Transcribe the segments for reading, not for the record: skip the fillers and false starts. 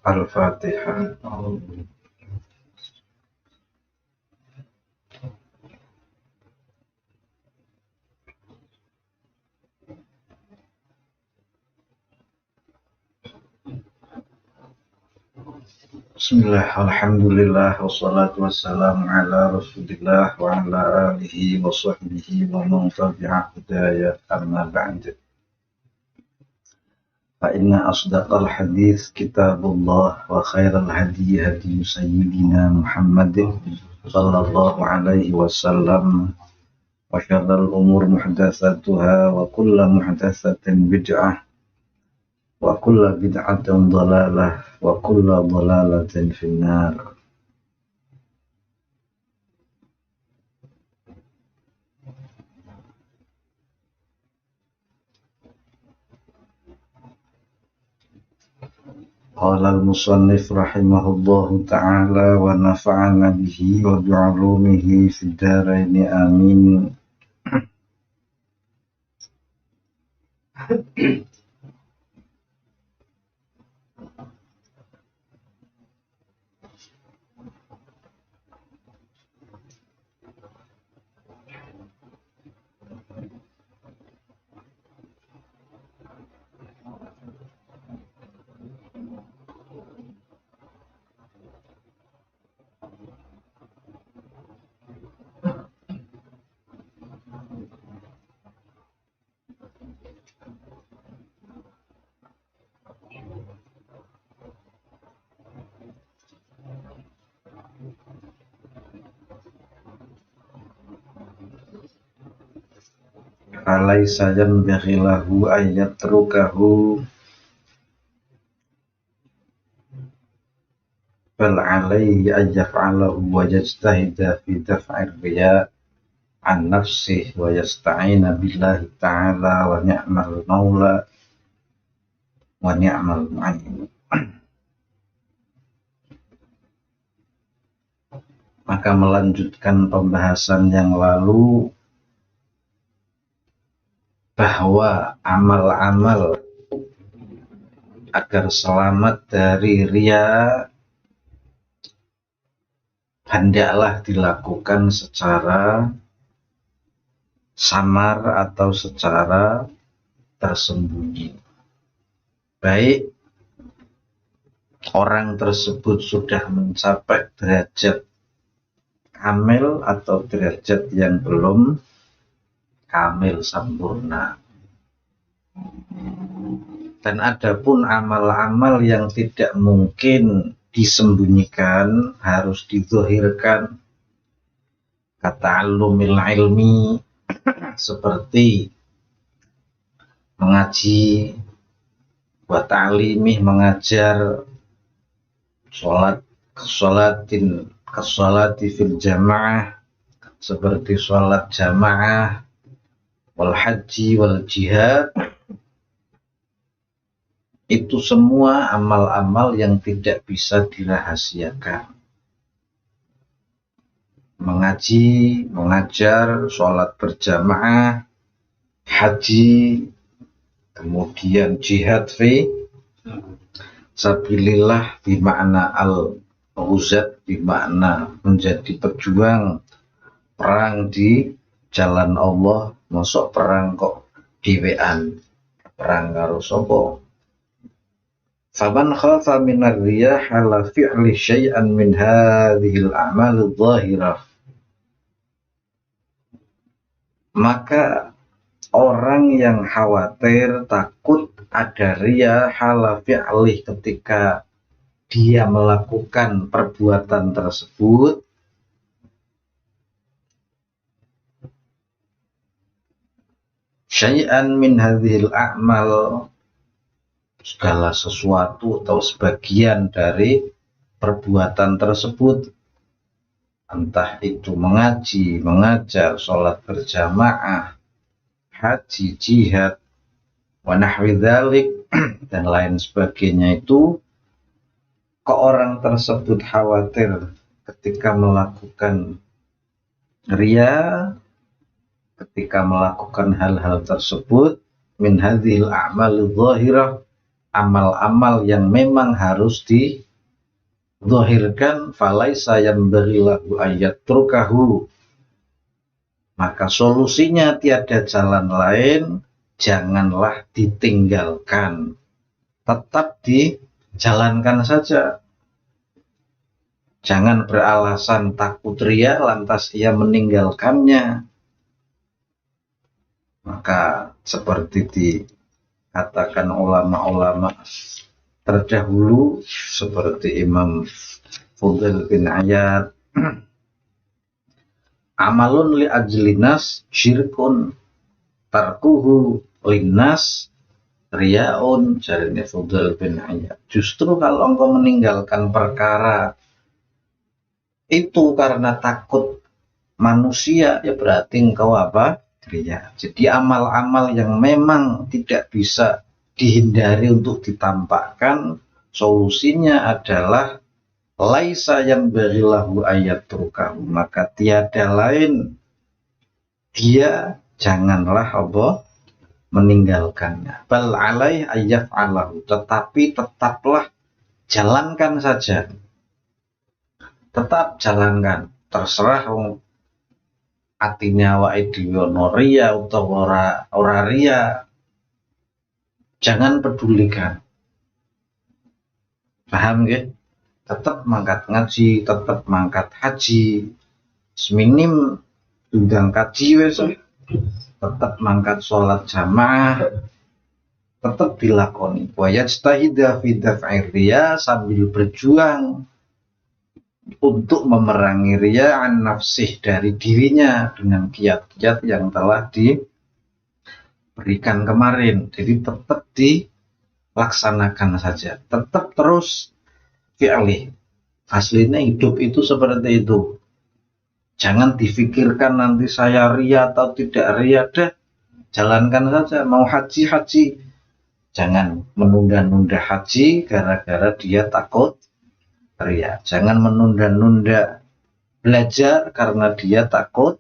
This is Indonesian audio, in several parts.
Al-Fatihah. Bismillah, alhamdulillah, wassalatu wassalamu ala rasulillah wa ala alihi wa sahbihi wa man tabi'a hidayah, amma ba'd. Fa inna asdaqal hadith kitabullah wa khairal hadi hadi sayyidina Muhammadin sallallahu alaihi wasallam wa syarrul umur muhdatsatuha wa kullu muhdatsatin bid'ah wa kullu bid'atin dhalalah wa kullu dhalalatin finnar. Qala al-musannif rahimahullahu ta'ala wa nafa'ana bihi wa bi'ulumihi fid dharain amin. Alaysa yanbaghi lahu an yatrukahu bal alayhi an yaf'alahu wa yajtahida fi daf'ir riya' an nafsihi wa yasta'ina billahi ta'ala wa ni'mal maula wa ni'mal mu'in. Maka melanjutkan pembahasan yang lalu bahwa amal-amal agar selamat dari riya hendaklah dilakukan secara samar atau secara tersembunyi. Baik orang tersebut sudah mencapai derajat kamil atau derajat yang belum kamil sempurna. Dan adapun amal-amal yang tidak mungkin disembunyikan, harus dizahirkan, kata'allumil ilmi, seperti mengaji, wa ta'limih, mengajar, kesolati fil jamaah, seperti sholat jamaah, wal haji wal jihad. Itu semua amal-amal yang tidak bisa dirahasiakan. Mengaji, mengajar, sholat berjamaah, haji, kemudian jihad fi sabilillah, bimakna al-ghuzat, bimakna menjadi pejuang, perang di jalan Allah. Masuk perang kok dhewean, perang karo sapa? Faman khafa minar riyah ala fi'li syai'an min hadhil a'mal adh-dhahirah. Maka orang yang khawatir, takut ada riya ala fi'li, ketika dia melakukan perbuatan tersebut, syai'an min hadhil a'mal, segala sesuatu atau sebagian dari perbuatan tersebut, entah itu mengaji, mengajar, sholat berjamaah, haji, jihad, wa nahwi dzalik, dan lain sebagainya, itu kok orang tersebut khawatir ketika melakukan riya, ketika melakukan hal-hal tersebut, min hadhil a'mal dhahirah, amal-amal yang memang harus dizahirkan, falaisa yanbaghi lahu ayat turkahu, maka solusinya tiada jalan lain, janganlah ditinggalkan, tetap dijalankan saja. Jangan beralasan takut riya lantas ia meninggalkannya. Maka seperti dikatakan ulama-ulama terdahulu seperti Imam Fudail bin Iyad, amalun li ajlinas syirkun tarkuhu linnas riyaun, jarine Fudail bin Iyad. Justru kalau engkau meninggalkan perkara itu karena takut manusia, ya berarti engkau apa? Riya. Jadi amal-amal yang memang tidak bisa dihindari untuk ditampakkan, solusinya adalah laisa yang berilahu ayat turkahu, maka tiada lain, dia janganlah apa? Meninggalkannya. Bal alaih ayyaf'alahu, tetapi tetaplah jalankan saja. Tetap jalankan, terserah atinya awake dhewe ono riya utawa ora riya, jangan pedulikan. Paham nggih? Tetap mangkat ngaji, tetap mangkat haji, seminim undang kaji wis, tetap mangkat sholat jamaah, tetap dilakoni. Wa yajtahida fi daf'ir riya, sambil berjuang untuk memerangi riya an nafsih, dari dirinya dengan kiat-kiat yang telah diberikan kemarin. Jadi tetap dilaksanakan saja, tetap terus fi'li. Aslinya hidup itu seperti itu. Jangan difikirkan nanti saya riya atau tidak riya, dah jalankan saja. Mau haji, jangan menunda-nunda haji gara-gara dia takut riya. Jangan menunda-nunda belajar karena dia takut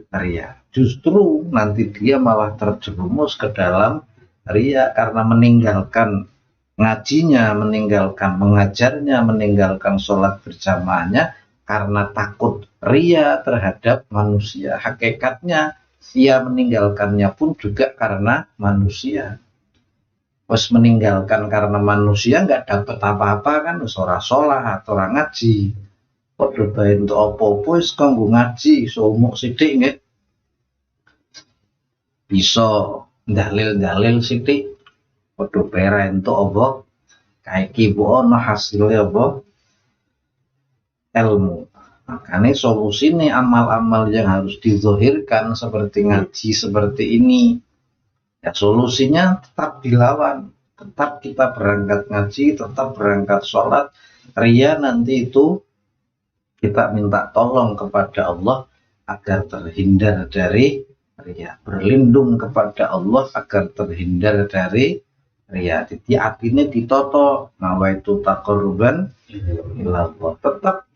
riya. Justru nanti dia malah terjerumus ke dalam riya karena meninggalkan ngajinya, meninggalkan mengajarnya, meninggalkan sholat berjamaahnya karena takut riya terhadap manusia. Hakikatnya ia meninggalkannya pun juga karena manusia. Pas meninggalkan karena manusia nggak dapat apa-apa kan, ora sholat, ora ngaji. Padha bae entuk apa-apa wis kanggo ngaji, somuk sithik nggih. Bisa dalil-dalil sithik, padha bae entuk apa? Kaiki bu ono hasilnya apa? Ilmu. Makanya solusi nih amal-amal yang harus dizahirkan seperti ngaji seperti ini. Ya solusinya tetap dilawan, tetap kita berangkat ngaji, tetap berangkat sholat. Riya nanti itu kita minta tolong kepada Allah agar terhindar dari riya, berlindung kepada Allah agar terhindar dari riya. Jadi artinya ditoto, nawaitu taqarruban ilallah. Tetap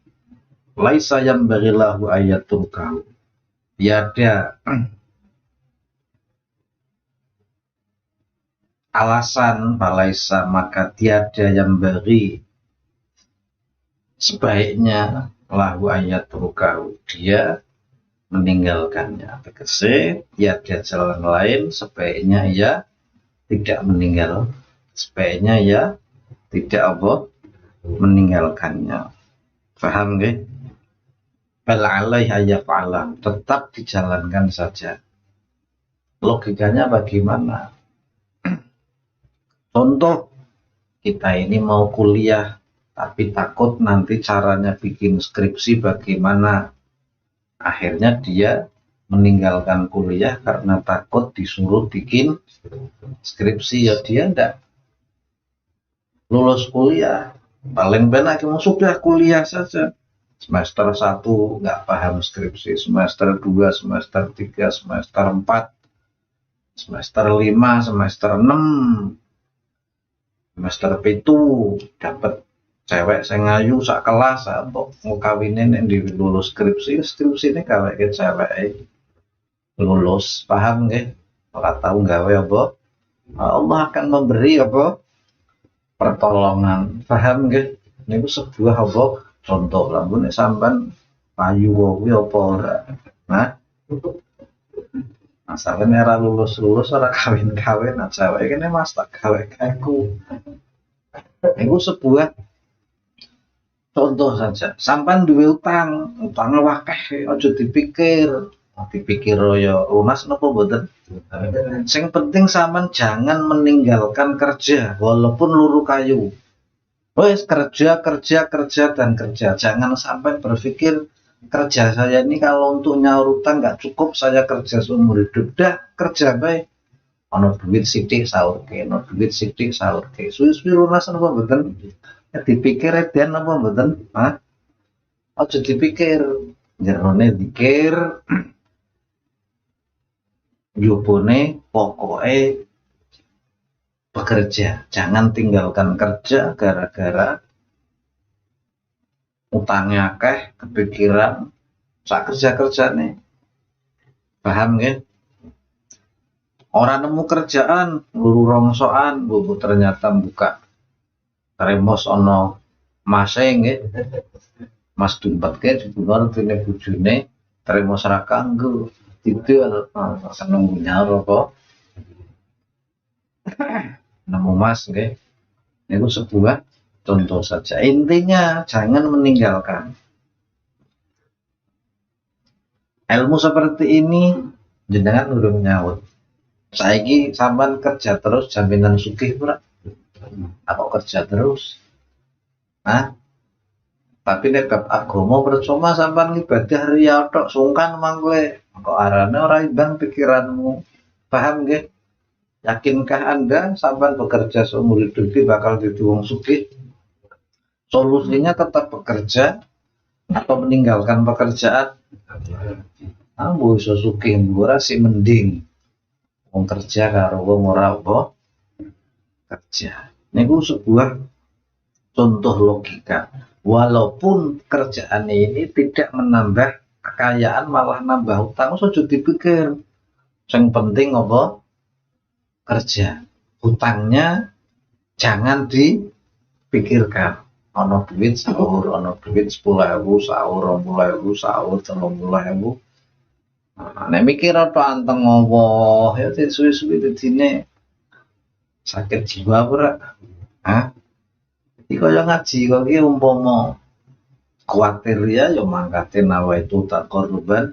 laisa yang berilahu ayatul kau, tiada alasan, balaisa maka tiada yang beri, sebaiknya lahu ayat rukau, dia meninggalkannya. Tegese tiada jalan lain, sebaiknya ia tidak meninggal, sebaiknya ia tidak apa? Meninggalkannya. Paham nggih? Bal alaihi yaf'ala, tetap dijalankan saja. Logikanya bagaimana? Contoh, kita ini mau kuliah, tapi takut nanti caranya bikin skripsi bagaimana. Akhirnya dia meninggalkan kuliah karena takut disuruh bikin skripsi. Ya dia enggak lulus kuliah. Paling benar sudah kuliah saja. Semester 1 enggak paham skripsi, semester 2, semester 3, semester 4, semester 5, semester 6, semester 7 dapat cewek sing ayu sak kelas, kok ngkawine nek lulus skripsi ini kaweke cewek lulus. Paham nggih? Ora tahu gawe apa, Allah akan memberi apa? pertolongan. Paham nggih? Niku sebuah apa contoh lamun nek sampean payu kuwi apa ora. Nah, masalahnya era lulus-lulus ora kawin-kawin aja wae kene Mas tak gawe aku. Niku sebuah contoh saja. Sampean duwe utang, utangnya wakeh aja dipikir. Dipikir ya lunas napa mboten? Sing penting sampean jangan meninggalkan kerja walaupun luru kayu. Wes kerja dan kerja. Jangan sampai berpikir kerja saya ini kalau untuk nyaur utang nggak cukup saya kerja seumur hidup. Dah kerja baik. Ono duit sithik saur ke, ono duit sithik saur ke. Suwi-suwi lunas napa mboten? Ya dipikir edan napa mboten? Hah? Aja dipikir. Jerone dikir yupone pokoke bekerja. Jangan tinggalkan kerja gara-gara utangnya akeh, kepikiran sak kerja-kerjane. Paham nggih? Orang nemu kerjaan, luru rongsoan, bubu ternyata buka remos ono mase nggih. Mas dumpet ke dibunor dene bojone remos ra kanggo. Itu nunggu nyaur apa? Nemu mas nggih. Niku sebuah contoh saja. Intinya jangan meninggalkan. Ilmu seperti ini jenengan urung nyaut. Saiki sampean kerja terus jaminan sugih ora? Apa kerja terus? Hah? Tapi nek bab agama percuma sampean ibadah riya tok sungkan mangke. Kok arane ora imbang pikiranmu. Paham nggih? Yakinkah Anda sampean bekerja seumur hidup bakal jadi wong sugih? Solusinya tetap bekerja atau meninggalkan pekerjaan? Ambo iso sugih ora sih mending wong kerja karo wong ora apa kerja. Niku sebuah contoh logika. Walaupun kerjaan ini tidak menambah kekayaan malah nambah utang, aja dipikir. Yang penting apa? Kerja. Hutangnya jangan dipikirkan. Ono duit sahur, ono duit 10.000 sahur, 20.000 sahur, 30.000. Nek mikir apa anteng apa, ya suwi-suwi dene sakit jiwa ora? Hah? Iki kaya ngaji kok iki umpama kuwatir ya mangkate nawa itu tak korban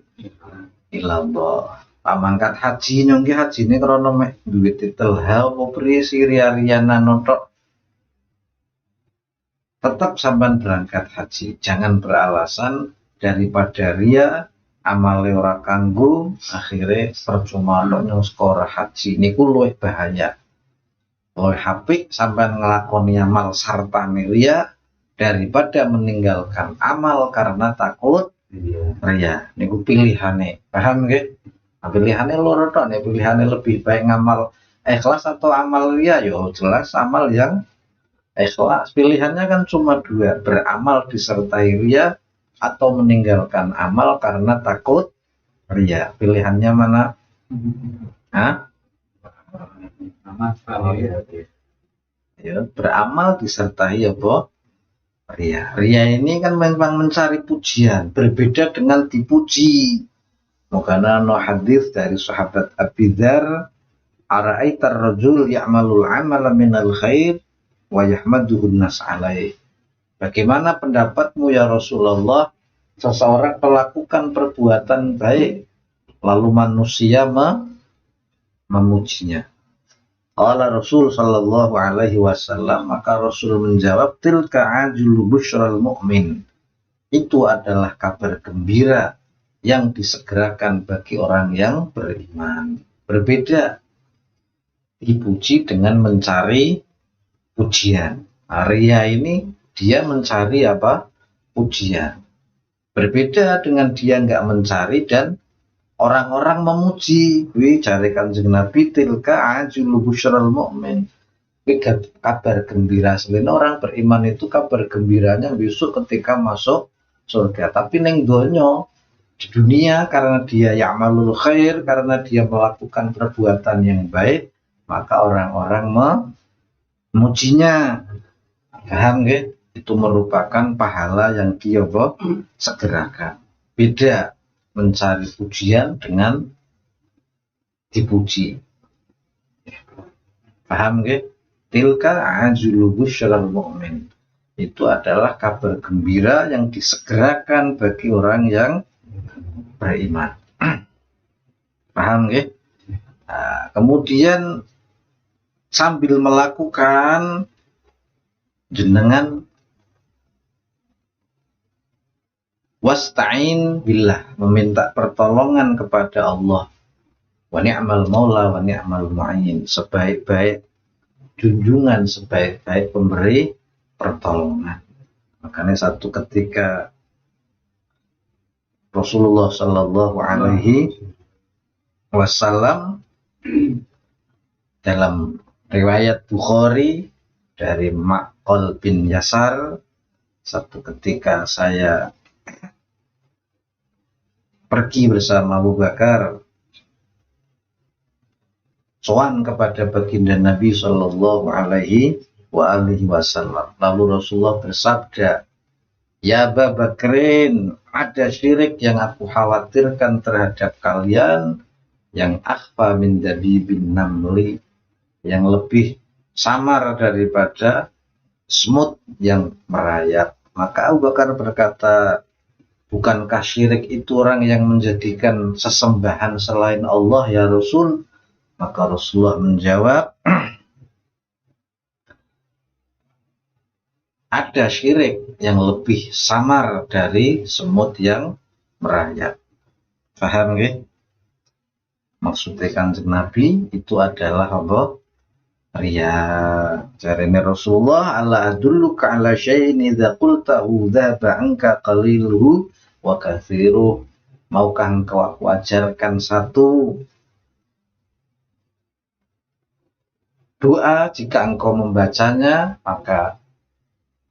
ilallah. Pamangkat haji nyongki hajine krana mek duit titel apa priye siriarianan tok. Tetap sampean berangkat haji, jangan beralasan daripada ria amale ora kanggo akhire percuma nyong skor haji niku luwih bahaya. Luwih apik sampean nglakoni amal sartane ria daripada meninggalkan amal karena takut ria. Niku pilihane. Paham nggih? Pilihane loro tok, nek pilihane lebih baik ngamal ikhlas atau amal ria yo jelas amal yang ikhlas. Pilihannya kan cuma dua, beramal disertai ria atau meninggalkan amal karena takut ria. Pilihannya mana? Hah? Ya, beramal disertai apa? Ria. Ria ini kan memang mencari pujian, berbeda dengan dipuji. Makanya no hadis dari sahabat Abi Dzar, ara'aitar rajul ya'malul 'amala minal khair wa yahmaduhun nas 'alaihi. Bagaimana pendapatmu ya Rasulullah, seseorang melakukan perbuatan baik lalu manusia memujinya. Qala Rasul sallallahu alaihi wasallam, maka Rasul menjawab, tilka ajlu busyral mu'min. Itu adalah kabar gembira yang disegerakan bagi orang yang beriman. Berbeda dipuji dengan mencari pujian. Ria ini dia mencari apa? Pujian. Berbeda dengan dia nggak mencari dan orang-orang memuji. Wih, cari Kanjeng Nabi, tilka ajlu busyral mu'min. Kabar gembira. Sebenarnya orang beriman itu kabar gembiranya besok ketika masuk surga. Tapi neng donya di dunia karena dia ya'malul khair, karena dia melakukan perbuatan yang baik, maka orang-orang mujinya. Paham nggih? Itu merupakan pahala yang dia segerakan. Beda mencari pujian dengan dipuji. Paham nggih? Tilka ajlu busyral mu'min. Itu adalah kabar gembira yang disegerakan bagi orang yang beriman. Paham nggih? Nah, kemudian sambil melakukan jenengan wasta'in billah, meminta pertolongan kepada Allah. Wa ni'mal maula wa ni'mal mu'in, sebaik-baik junjungan, sebaik-baik pemberi pertolongan. Makanya satu ketika Rasulullah Shallallahu Alaihi Wasallam dalam riwayat Bukhari dari Ma'qal bin Yasar, satu ketika saya pergi bersama Abu Bakar sowan kepada baginda Nabi Shallallahu Alaihi Wasallam. Lalu Rasulullah bersabda, ya Abu Bakrin, ada syirik yang aku khawatirkan terhadap kalian, yang akhfa min dabibin namli, yang lebih samar daripada semut yang merayap. Maka Abu Bakar berkata, bukankah syirik itu orang yang menjadikan sesembahan selain Allah ya Rasul? Maka Rasulullah menjawab, ada syirik yang lebih samar dari semut yang merayap. Paham nggih? Maksudnya Kanjeng Nabi itu adalah apa? Riya. Jarene Rasulullah, ala adulluka ala syai'in idza qultahu dzaba anka qaliluhu wa katsiruh. Maukah engkau aku ajarkan satu doa, jika engkau membacanya maka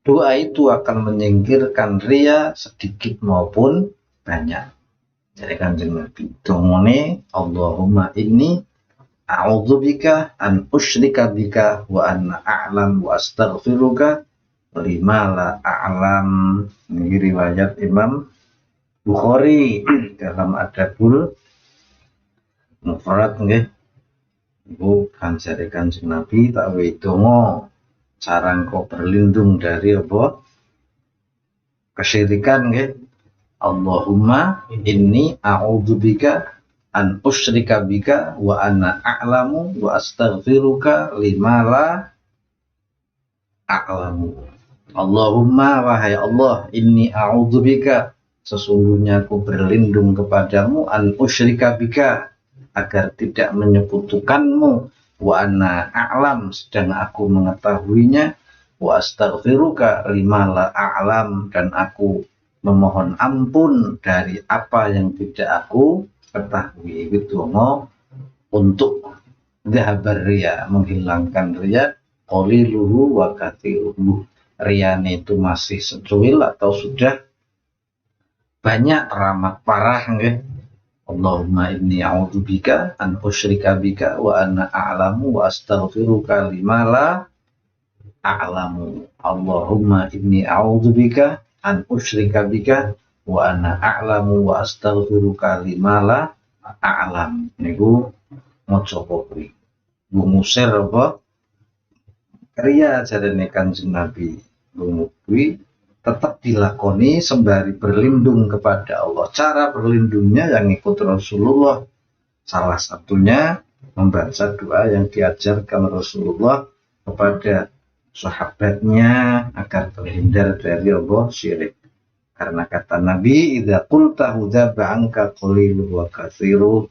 doa itu akan menyingkirkan riya sedikit maupun banyak. Jadi Kanjeng Nabi dongone, Allahumma inni a'udzubika an usyrika bika wa anna a'lam wa astaghfiruka lima la a'lam. Ini riwayat Imam Bukhari dalam Adabul Mufrad nggih. Ibu kancare Kanjeng Nabi tak wedongo cara engkau berlindung dari apa? Kesyirikan nggih. Allahumma inni a'udzubika an usyrika bika wa ana a'lamu wa astaghfiruka lima la a'lamu. Allahumma, wahai Allah, inni a'udzubika, sesungguhnya aku berlindung kepadamu, an usyrika bika, agar tidak menyekutukanmu, wa ana a'lam, sedang aku mengetahuinya, wa astaghfiruka lima la a'lam, dan aku memohon ampun dari apa yang tidak aku ketahui. Itu untuk dhahabar riya, menghilangkan riya, qaliluhu wa katsiruhu. Riyane itu masih secuil atau sudah banyak teramat parah nggih. Allahumma inni a'udzubika an usyrika bika wa ana a'lamu wa astaghfiruka lima la a'lamu. Allahumma inni a'udzubika an usyrika bika wa ana a'lamu wa astaghfiruka lima la a'lam. Niku maca kuwi. Ngusir apa? Riya jarene Kanjeng Nabi. Kuwi tetap dilakoni sembari berlindung kepada Allah. Cara berlindungnya yang ikut Rasulullah. Salah satunya membaca doa yang diajarkan Rasulullah kepada sahabatnya agar terhindar dari Allah syirik. Karena kata Nabi, idza qultahu dzaba anka qalilu wa katsiru.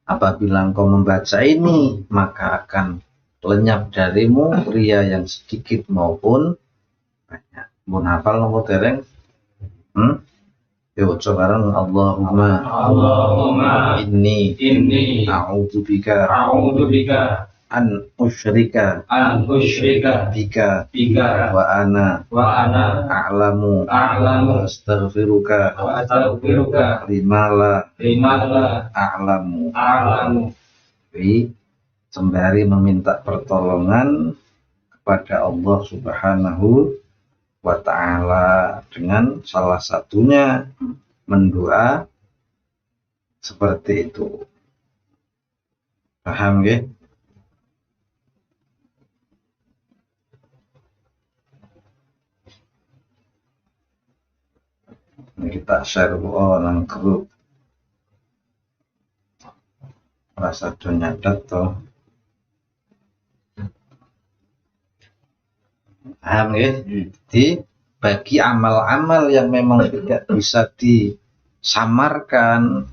Apabila engkau membaca ini, maka akan lenyap darimu riya yang sedikit maupun banyak. Mun hafal nopo dereng? Yo coba bareng, Allahumma inni a'udzubika an usyrika bika wa ana a'lamu wa astaghfiruka lima la a'lamu. Jadi sembari meminta pertolongan kepada Allah Subhanahu wa ta'ala dengan salah satunya mendoa seperti itu. Paham ya? Ini kita share nang grup. Rasa nyatet toh. Paham ya? Jadi bagi amal-amal yang memang tidak bisa disamarkan,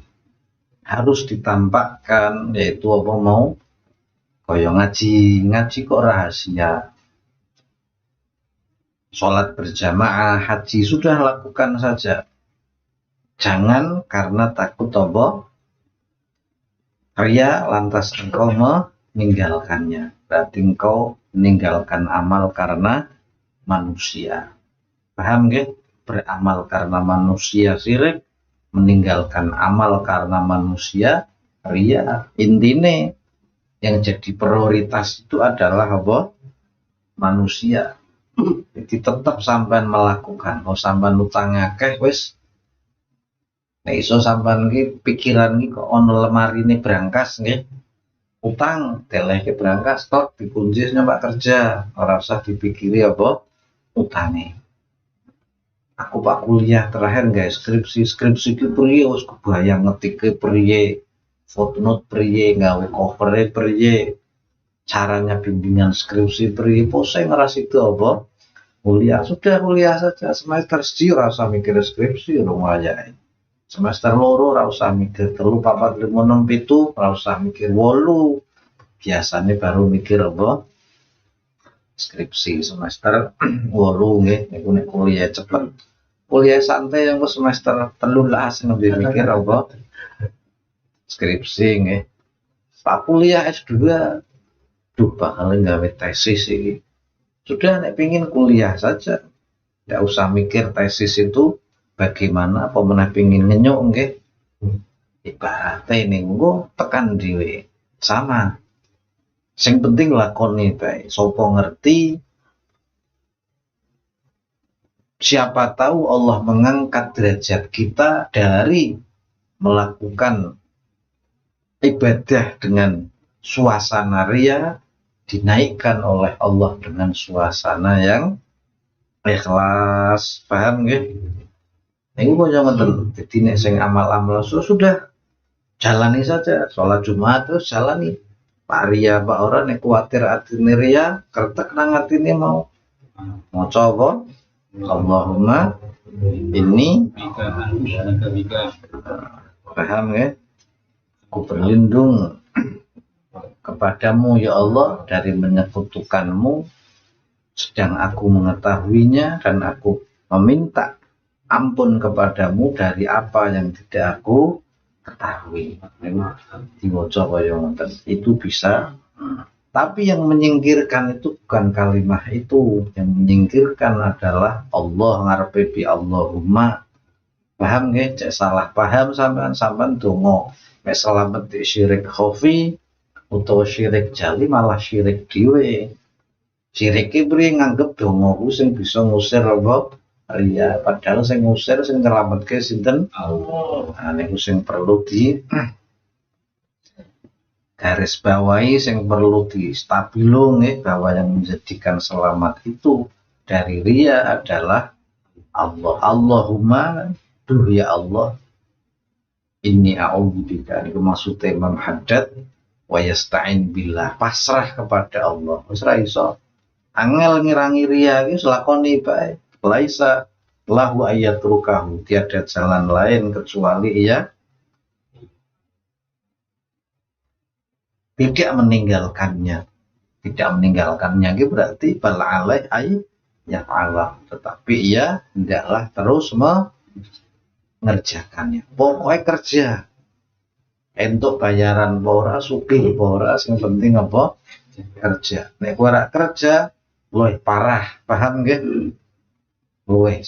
harus ditampakkan, yaitu apa mau kaya ngaji kok rahasia, sholat berjamaah, haji, sudah lakukan saja. Jangan karena takut apa ria lantas engkau meninggalkannya. Berarti engkau meninggalkan amal karena manusia. Paham gak? Beramal karena manusia syirik, meninggalkan amal karena manusia ria. Intine yang jadi prioritas itu adalah apa? Manusia. Jadi tetap sampean melakukan. Kalau sampean utang akeh wis nek iso sampean iki pikiran iki kok ono lemarine brankas nggih. Utang delehke brankas tok dikunci nyoba kerja, ora usah dipikiri apa utange. Aku pak kuliah terakhir guys, skripsi ki priye wis kebayang ngetike priye, footnote priye, gawe cover priye, caranya bimbingan skripsi priye, pose ngeras itu apa? Kuliah, sudah kuliah saja, semester 1 ora usah mikir skripsi urung wayahe. Semester 2 ora usah mikir 3, 4, 5, 6, 7, ora usah mikir 8. Biasanya baru mikir apa? Skripsi semester 8 nggih, niku nek kuliah cepet. Kuliah santai yang semester 13 lebih mikir apa? Skripsi nggih. Pak kuliah S2 duh bakal gawe tesis iki. Sudah nek pengin kuliah saja. Tidak usah mikir tesis itu bagaimana, apa meneh pengin ngenyuk nggih. Ibaratnya ninggo tekan dhewe. Sama. Sing penting lakoni bae. Sapa ngerti, siapa tahu Allah mengangkat derajat kita dari melakukan ibadah dengan suasana ria, dinaikkan oleh Allah dengan suasana yang ikhlas. Paham nggih? Niku kok ngoten. Dadi nek sing amal-amal sudah jalani saja. Sholat Jumat terus jalani. Pak ria Pak ora nek kuwatir atine ria, kertek nang atine mau maca apa? Allahumma inni paham ya? Aku berlindung kepadamu ya Allah dari menyekutukanmu, sedang aku mengetahuinya, dan aku meminta ampun kepadamu dari apa yang tidak aku ketahui. Diwaca kaya ngoten. Itu bisa. Tapi yang menyingkirkan itu bukan kalimat itu. Yang menyingkirkan adalah Allah ngarepe bi Allahumma. Paham nggih? Cek salah paham sampean donga. Mek selamat di syirik khafi utawa syirik jali malah syirik dhewe. Syirik ki priye nganggep donga ku sing bisa ngusir apa? Ria. Padahal sing ngusir sing nyelametke sinten? Allah. Nah niku sing perlu di garis bawahi, sing perlu di stabilo nggih, bahwa yang menjadikan selamat itu dari ria adalah Allah. Allahumma, duh ya Allah, inni a'udzubika. Niku maksudnya Imam Haddad, wa yasta'in billah, pasrah kepada Allah. Wis ra iso angel ngirangi ria iki lakoni bae. Laisa lahu ayatrukahu, tiada jalan lain kecuali ia tidak meninggalkannya. Tidak meninggalkannya itu berarti bala alaih ay ya Allah, tetapi ia hendaklah terus mengerjakannya. Pokoknya kerja. Entuk bayaran pora, sugih pora, sing penting apa? Kerja. Nek ora kerja, luwih parah, paham nggih? Luwih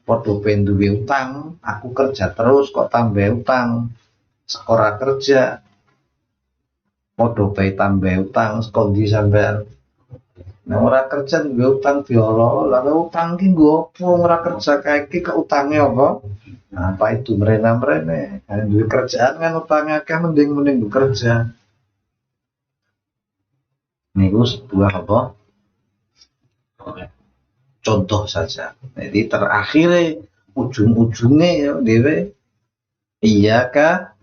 padha ben duwe utang, aku kerja terus kok tambah utang. Ora kerja padha bae tambah utang, sekondi sampean. Nah ora kerja gue utang diolo, lalu utang ki gue apa ora kerja kayak ke utangnya apa? Nah, apa itu merena? Nah, duit kerjaan kan utangnya kan mending bekerja. Niku sebuah apa? Contoh saja. Jadi terakhir ujung-ujungnya ya dewe iya kah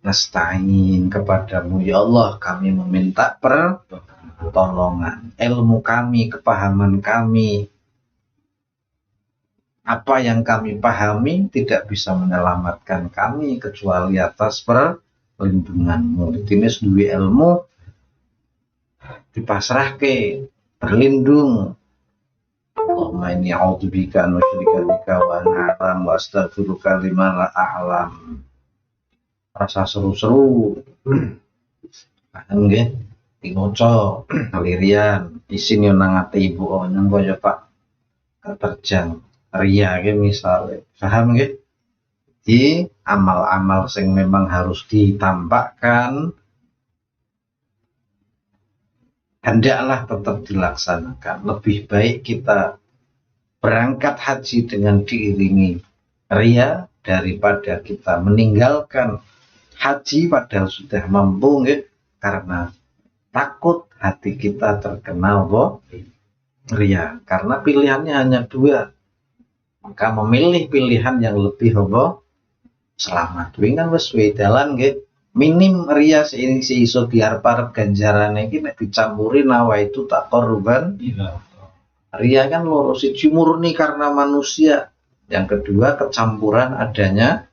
nasta'in kepadamu ya Allah kami meminta pertolongan ilmu kami kepahaman kami apa yang kami pahami tidak bisa menyelamatkan kami kecuali atas perlindunganmu ditinis duwe ilmu dipasrahke berlindung Allahumma inni a'udzubika an usyrika bika wa ana a'lam wa astaghfiruka lima la a'lam. Rasa seru-seru. Paham nggih? Dimaca lirian isin yo nang ati ibu nyang kaya Pak keterjang ria ge misale. Paham nggih? Di amal-amal sing memang harus ditampakkan hendaklah tetap dilaksanakan. Lebih baik kita berangkat haji dengan diiringi ria daripada kita meninggalkan haji padahal sudah mampu karena takut hati kita terkena ria. Karena pilihannya hanya dua. Maka memilih pilihan yang lebih selamat. Wingan wis dalan nggih. Minim ria si iso biar para ganjarane iki nek dicampuri nawa itu tak korban. Ria kan loro siji murni karena manusia, yang kedua kecampuran adanya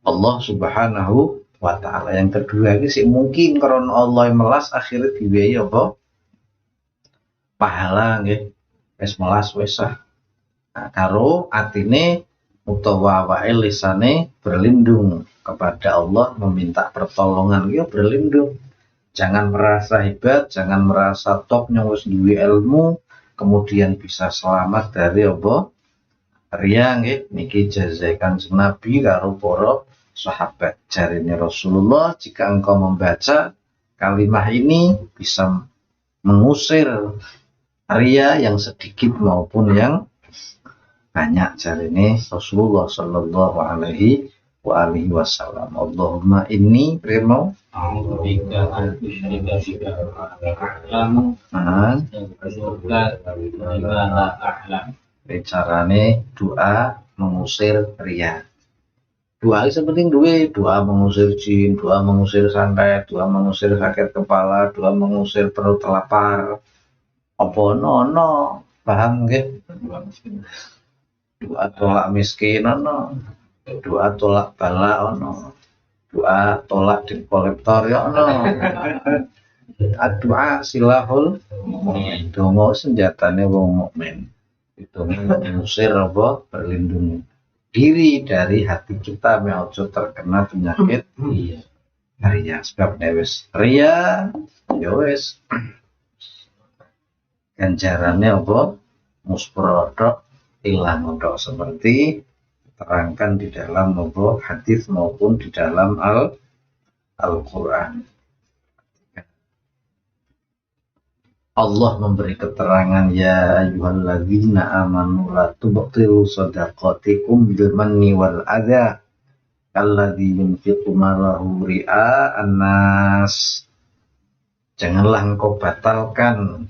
Allah Subhanahu wa taala. Yang kedua iki sih mungkin karena Allah melas akhirnya diwehi apa? Pahala nggih. Wis melas wis sah. Nah, karo atine utawa wae lisane berlindung kepada Allah meminta pertolongan ya berlindung. Jangan merasa hebat, jangan merasa top yang wis duwe ilmu kemudian bisa selamat dari apa? Ria nggih niki jazakan Nabi karo para sahabat. Jarine Rasulullah jika engkau membaca kalimat ini bisa mengusir ria yang sedikit maupun yang banyak jarine Rasulullah sallallahu alaihi wa alihi wasallam. Allahumma inni primo a'udzubika an usyrika bika wa a'lamu wa a'lam. Carane doa mengusir riya. Doa itu penting doa mengusir jin, doa mengusir santet, doa mengusir sakit kepala, doa mengusir perut lapar. Apa ono paham nggih? Doa tolak miskin ono, doa tolak bala ono, doa tolak debt collector ya ono. Doa silahul mukmin, donga senjatane wong mukmin. Itu mengusir apa berlindung diri dari hati kita ojo terkena penyakit ria. Sebab wis ria ya wis ganjarane apa musprodok hilang untuk seperti terangkan di dalam hadis maupun di dalam Al-Quran. Allah memberi keterangan ya ayyuhalladzina amanu la tubtilu shadaqatikum bil manni wal adza kalladzi yunfiqu malahu ria'an nas. Janganlah engkau batalkan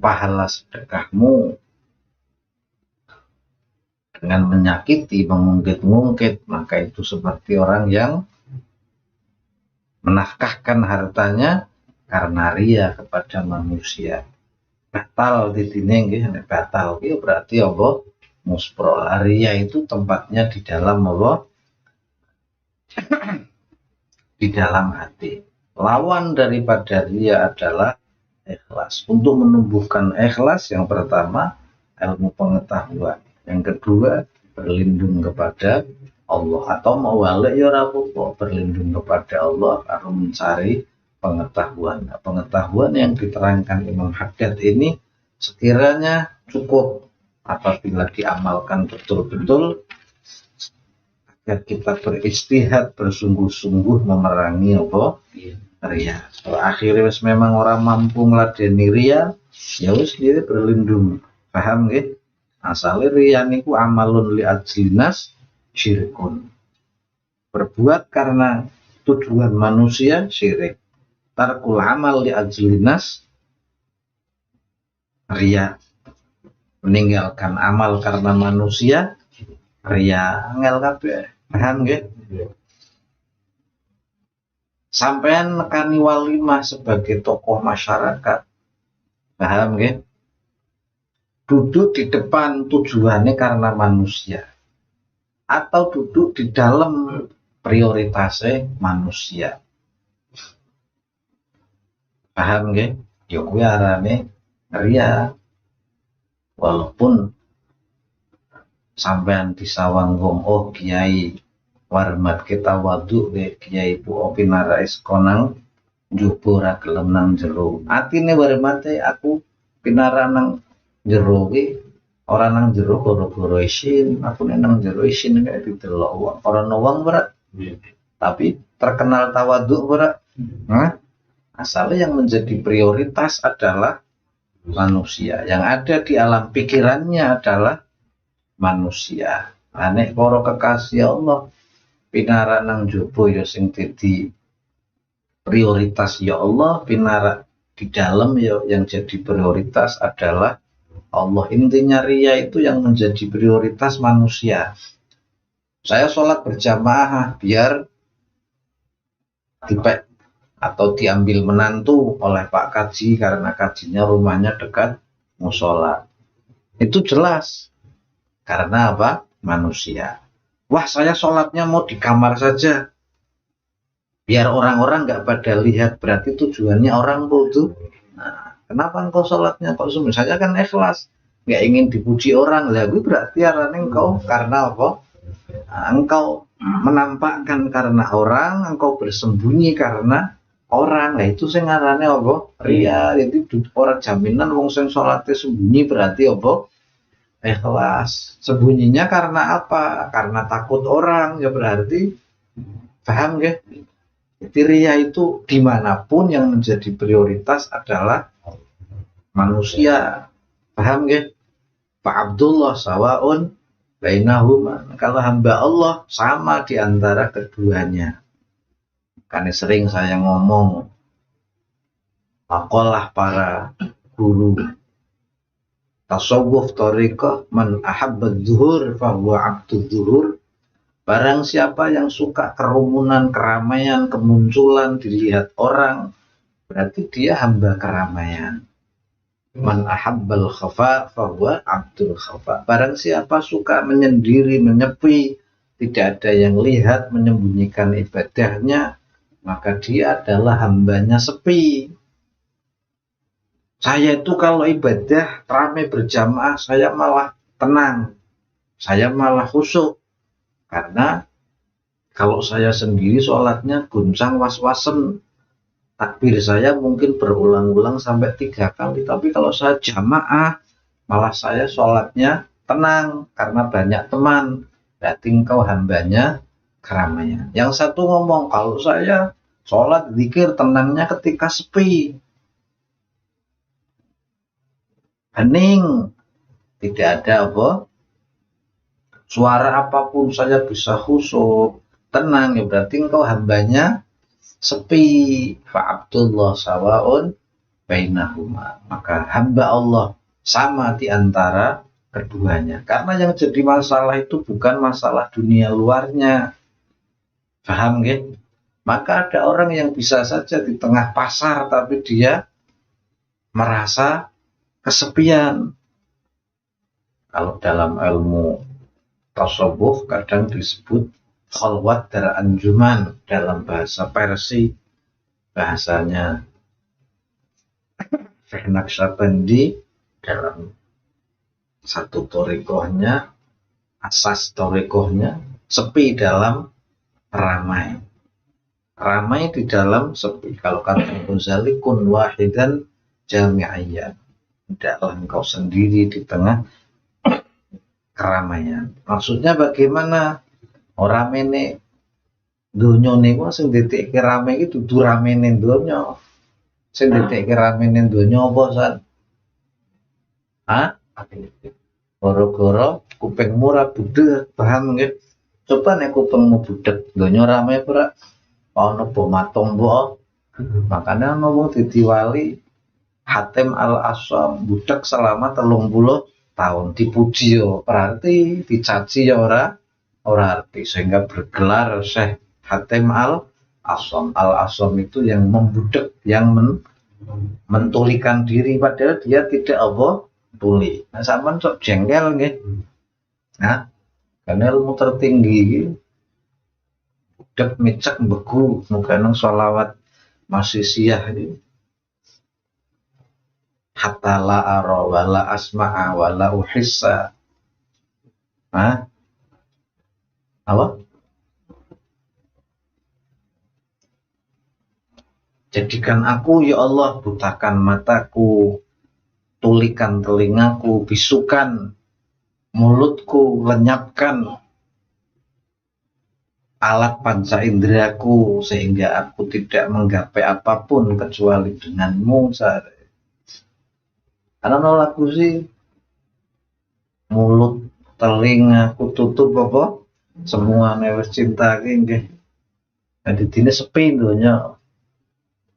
pahala sedekahmu dengan menyakiti, mengungkit-ungkit, maka itu seperti orang yang menafkahkan hartanya karena ria kepada manusia. Batal ditine nggih, nek batal iki berarti apa? Muspro. Ria itu tempatnya di dalam apa? Di dalam hati. Lawan daripada ria adalah ikhlas. Untuk menumbuhkan ikhlas yang pertama ilmu pengetahuan. Yang kedua, berlindung kepada Allah atau mau balik ya rapuh berlindung kepada Allah atau mencari pengetahuan. Nah, pengetahuan yang diterangkan Imam Haddad ini sekiranya cukup apabila diamalkan betul-betul agar kita beristihad bersungguh-sungguh memerangi apa? ria. Kalau akhirnya wis memang orang mampu ngladeni ria, ya wis dia berlindung. Paham nggih? Asale ria niku amalun li ajlinas syirkun. Berbuat karena tujuan manusia syirik. Tarkul amal li ajlinas ria. Meninggalkan amal karena manusia ria. Angel kabeh. Paham nggih? Sampean nekani walimah sebagai tokoh masyarakat. Paham nggih? Duduk di depan tujuannya karena manusia. Atau duduk di dalam prioritasnya manusia. Paham nggih? Ya kuwi arane ria. Walaupun sampean disawang wong, oh kiai warmat kita waduk ke kiai Bu Opinara Eskonang njupuk ra gelem nang jero. Atine warmate aku pinara nang jero ki ora nang jero gara-gara isin, aku nang jero isin nek didelok wong. Ora ono wong ora. Tapi terkenal tawaduk ora. Nah, asalnya yang menjadi prioritas adalah manusia. Yang ada di alam pikirannya adalah manusia. Nek para kekasih Allah pinara nang jopo ya sing dadi prioritas ya Allah, pinara di dalam ya yang jadi prioritas adalah Allah. Intinya ria itu yang menjadi prioritas manusia. Saya sholat berjamaah biar dipek atau diambil menantu oleh Pak Kaji karena kajinya rumahnya dekat musola. Itu jelas. Karena apa? Manusia. Wah, saya sholatnya mau di kamar saja. Biar orang-orang nggak pada lihat, berarti tujuannya orang tuh. Nah, kenapa engkau sholatnya kok semua? Saya kan ikhlas, nggak ingin dipuji orang. Lah, gue berarti arane engkau karena apa? Nah, engkau menampakkan karena orang, engkau bersembunyi karena orang. Nah, itu sing arane apa? Ria. Jadi orang jaminan wong sing sholatnya sembunyi berarti apa? Ikhlas. Sembunyinya karena apa? Karena takut orang, ya berarti paham nggih? Jadi ria itu dimanapun yang menjadi prioritas adalah manusia. Paham nggih? Pak Abdullah sawaun bainahuma. Kalau hamba Allah sama di antara keduanya. Karena sering saya ngomong, akolah para guru tasawuf thariqah man ahabbad zuhur fahuwa abdud zuhur. Barang siapa yang suka kerumunan, keramaian, kemunculan, dilihat orang, berarti dia hamba keramaian. Man ahabbal khafa fahuwa abdul khafa. Barang siapa suka menyendiri, menyepi, tidak ada yang lihat, menyembunyikan ibadahnya, maka dia adalah hambanya sepi. Saya itu kalau ibadah ramai berjamaah, saya malah tenang, saya malah khusyuk. Karena kalau saya sendiri sholatnya guncang was-wasen, takbir saya mungkin berulang-ulang sampai 3 kali. Tapi kalau saya jamaah, malah saya sholatnya tenang karena banyak teman. Berarti engkau hambanya keramaian. Yang satu ngomong, kalau saya sholat zikir tenangnya ketika sepi. Hening, tidak ada apa, suara apapun saya bisa khusyuk, tenang, ya berarti engkau hambanya sepi. Fa Abdullah sawaun bainahuma. Maka hamba Allah sama di antara keduanya. Karena yang jadi masalah itu bukan masalah dunia luarnya. Paham nggih? Maka ada orang yang bisa saja di tengah pasar tapi dia merasa kesepian. Kalau dalam ilmu tasawuf kadang disebut khalwat dar anjuman, dalam bahasa Persia bahasanya Syekh Naqsyabandi dalam satu thariqahnya, asas thariqahnya sepi dalam ramai. Ramai di dalam sepi. Kalau kata Ghazali kun wahidan jami'iyyan. Tidaklah engkau sendiri di tengah keramaian. Maksudnya bagaimana? Orang ini Donya niku sing ditekke rame iki dudu ramene donya. Sing ditekke ramene donya apa san? Hah? Gara-gara kupingmu ora budheg, paham nggih? Coba nek kupingmu budheg, donya rame ora? Ana bom atom mbok. Makane ana wong dadi wali Hatim al-Asam budheg selama 30 tahun dipuji yo, berarti dicaci ya ora arti sehingga bergelar Syekh Hatim al-Asam. Al-Asam itu yang membudek, yang mentulikan diri padahal dia tidak apa tuli. Nah, sampean sok jengkel nggih. Nah, karena ilmu tertinggi budek micek beku muga sholawat masih siah ini. Hatta la ara wa la asma'a wa la uhissa. Hah? Apa? Jadikan aku ya Allah, butakan mataku, tulikan telingaku, bisukan mulutku, lenyapkan alat panca inderaku sehingga aku tidak menggapai apapun kecuali denganmu. Karena nolakku sih mulut telingaku tutup apa semua wis cinta ki nggih. Dadi dine sepi donya.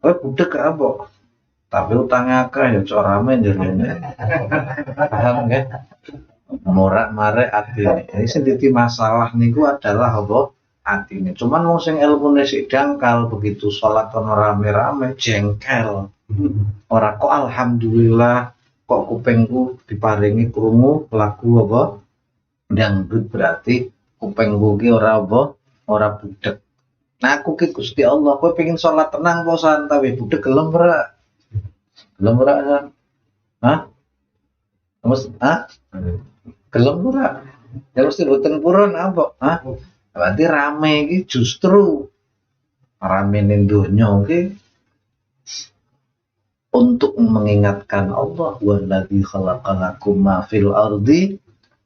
Kowe budheg apa? Tapi utangnya akeh ya cok rame jerone. Paham nggih? Morak-marek atine. Jadi sing dadi masalah niku adalah apa? Atine. Cuman wong sing ilmune sik dangkal begitu salat ono rame-rame jengkel. Ora kok alhamdulillah kok kupingku diparingi krungu lagu apa? Dangdut berarti kupingku ki ora apa? Ora budheg. Nah aku ki Gusti Allah, kowe pengen sholat tenang po santai, budheg gelem ora? Gelem ora san? Hah? Mas, gelem ora? Ya mesti boten purun apa? Hah? Berarti rame iki justru rame ning donya iki untuk mengingatkan Allah wallazi khalaqalakum ma fil ardi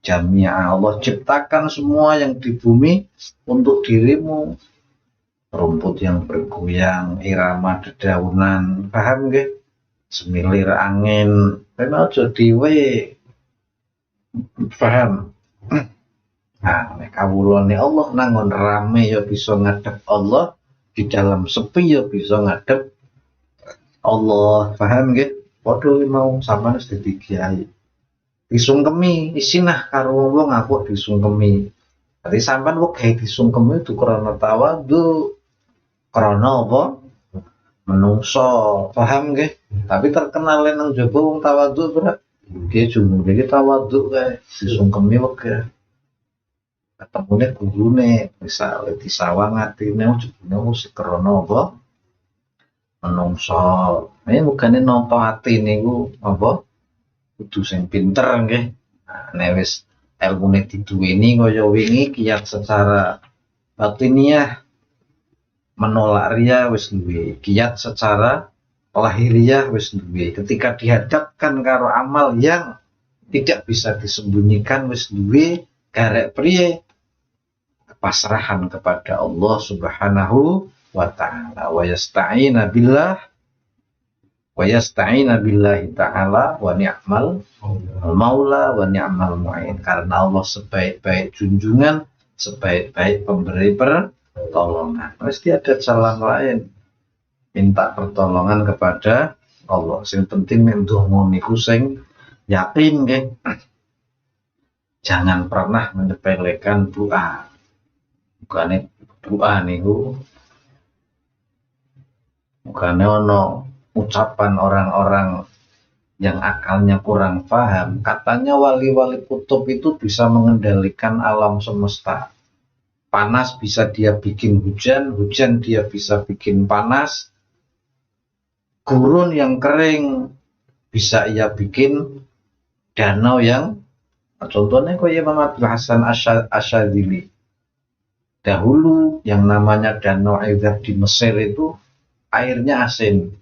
jami'a. Allah ciptakan semua yang di bumi untuk dirimu. Rumput yang bergoyang, irama dedaunan, paham nggih? Semilir angin, memang aja dhewe. Paham? Nah, nek kawulane Allah nangon rame ya bisa ngadep Allah, di dalam sepi ya bisa ngadep Allah. Paham nggih? Padha mau sampean wis dadi kiai. Disungkemi isinah karo wong aku disungkemi. Dadi sampean kok gawe disungkemi itu karena tawadhu. Karena apa? Menungso, paham nggih? Tapi terkenal nang jaba wong tawadhu berat. Dia jumlah iki tawadhu kae disungkemi wegah. Ketemune gurune misale disawang atine jebune wis krana apa? Menungso. Nek mugane nampa ati niku apa? Kudu sing pinter nggih. Nah, nek wis ilmune diduweni kaya wingi kiat secara batiniah menolak ria wis duwe, kiat secara lahiriah wis duwe. Ketika dihadapkan karo amal yang tidak bisa disembunyikan wis duwe garek priye pasrahan kepada Allah Subhanahu wa taala wa yasta'ina billahi ta'ala wa ni'mal maula wa ni'mal mu'in. Karena Allah sebaik-baik junjungan, sebaik-baik pemberi pertolongan. Mesti ada jalan lain. Minta pertolongan kepada Allah. Sing penting nek ndonga niku sing yakin nggih. Jangan pernah menyepelekan doa. Bukane doa niku bukane ono ucapan orang-orang yang akalnya kurang paham. Katanya wali-wali kutub itu bisa mengendalikan alam semesta. Panas bisa dia bikin hujan, hujan dia bisa bikin panas. Gurun yang kering bisa ia bikin danau yang contohnya kayak Imam Abdul Hasan Asyadzili. Dahulu yang namanya Danau Aidab di Mesir itu airnya asin.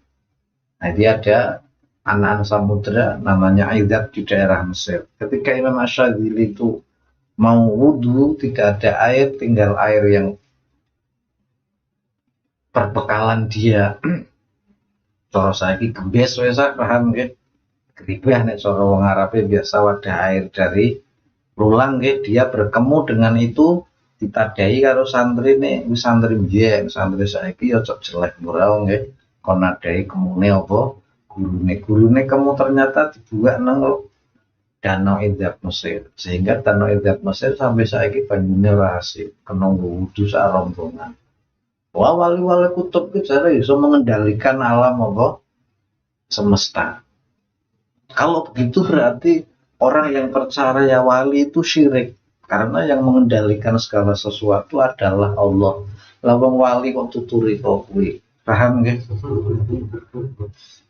Nah, dia ada anak samudra namanya Aidab di daerah Mesir. Ketika Imam Asyadzili itu mau wudhu tidak ada air, tinggal air yang perbekalan dia. Cara saiki gembes wis paham nggih. Geribah nek cara wong Arabe biasa wadah air dari lulang nggih, dia bertemu dengan itu ditadai karo santrine, wis santri mbiyen, santri saiki ya cocok jelek ora nggih. Kon nadai kemune apa? Gurune kamu ternyata dibuat nang Danau Edap Mesir, sehingga Danau Edap Mesir sampai saiki banyune ora asik, kena wudu sak rombongan. Wah, wali-wali kutub itu cara bisa mengendalikan alam apa semesta. Kalau begitu berarti orang yang percaya wali itu syirik, karena yang mengendalikan segala sesuatu adalah Allah. Lawang wali kok tuturi kok kuwi. Paham nggih?